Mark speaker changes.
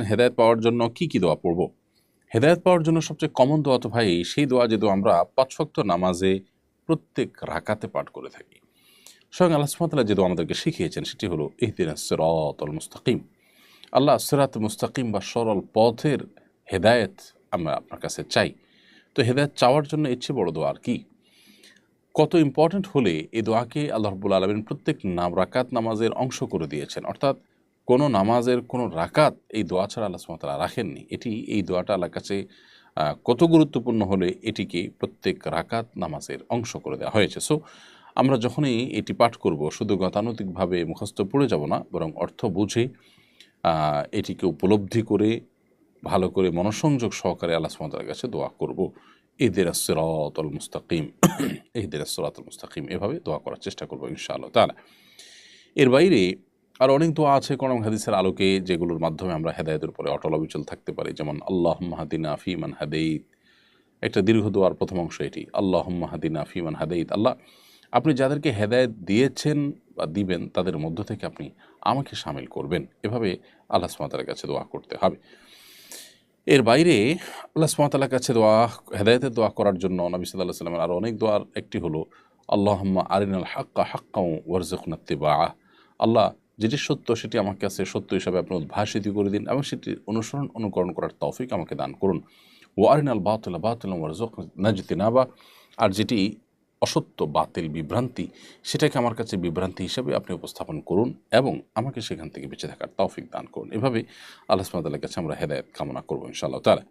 Speaker 1: হেদায়েত পাওয়ার জন্য কি দোয়া পড়ব? হেদায়েত পাওয়ার জন্য সবচেয়ে কমন দোয়া তো ভাই সেই দোয়া যে দোয়া আমরা ৫ ওয়াক্ত নামাজে প্রত্যেক রাকাতে পাঠ করে থাকি। স্বয়ং আল্লাহ সুবহানাহু ওয়া তাআলা যে দোয়া আমাদেরকে শিখিয়েছেন সেটি হলো ইহদিনাস সিরাতাল মুস্তাকিম। আল্লাহ সিরাত মুস্তাকিম বা সরল পথের হেদায়েত আমরা আপনার কাছে চাই। তো হেদায়েত চাওয়ার জন্য এর চেয়ে বড় দোয়া আর কি? কত ইম্পর্ট্যান্ট হলে এই দোয়াকে আল্লাহ রাব্বুল আলামিন প্রত্যেক রাকাত নামাজের অংশ করে দিয়েছেন। অর্থাৎ কোনো নামাজের কোনো রাকাত এই দোয়া ছাড়া আল্লাহ সুবহানাহু ওয়া তাআলা রাখেননি। এই দোয়াটা আল্লাহর কাছে কত গুরুত্বপূর্ণ হলে এটিকে প্রত্যেক রাকাত নামাজের অংশ করে দেওয়া হয়েছে। সো আমরা যখনই এটি পাঠ করব শুধু গতানুতিকভাবে মুখস্থ পড়ে যাব না, বরং অর্থ বুঝে এটিকে উপলব্ধি করে ভালো করে মনোসংযোগ সহকারে আল্লাহ সুবহানাহু ওয়া তাআলার কাছে দোয়া করব। ইহদিনাস সিরাতাল মুস্তাকিম, ইহদিনাস সিরাতাল মুস্তাকিম এভাবে দোয়া করার চেষ্টা করব ইনশাআল্লাহ তাআলা। এর বাইরে আরও অনেক দোয়া আছে কোরআন হাদিসের আলোকে যেগুলোর মাধ্যমে আমরা হেদায়েতের উপরে অটল অবিচল থাকতে পারি। যেমন আল্লাহুম্মা হাদিনা ফিমান হাদাইত, একটা দীর্ঘ দোয়ার প্রথম অংশ এটি। আল্লাহুম্মা হাদিনা ফিমান হাদাইত, আল্লাহ আপনি যাদেরকে হেদায়েত দিয়েছেন বা দিবেন তাদের মধ্য থেকে আপনি আমাকে শামিল করবেন। এভাবে আল্লাহ সুবহানাহু ওয়া তাআলার কাছে দোয়া করতে হবে। এর বাইরে আল্লাহ সুবহানাহু ওয়া তাআলার কাছে হেদায়েতের দোয়া করার জন্য নবী সাল্লাল্লাহু আলাইহি ওয়াসাল্লামের আরও অনেক দোয়ার একটি হলো আল্লাহুম্মা আরিনাল হাক্কা হাক্কাও ওয়ারযুকনা ইত্তিবাআহ, আল্লাহ যেটি সত্য সেটি আমার কাছে সত্য হিসাবে আপনি উদ্ভাসিত করে দিন এবং সেটি অনুকরণ করার তৌফিক আমাকে দান করুন। ওয়া আরিনাল বাতিলা বাতিলান ওয়ারযুকনা ইজতিনাবা, আর যেটি অসত্য বাতিল বিভ্রান্তি সেটাকে আমার কাছে বিভ্রান্তি হিসাবে আপনি উপস্থাপন করুন এবং আমাকে সেখান থেকে বেঁচে থাকার তৌফিক দান করুন। এভাবে আল্লাহ সুবহানাহু ওয়া তাআলার কাছে আমরা হেদায়েত কামনা করব ইনশাআল্লাহ তাআলা।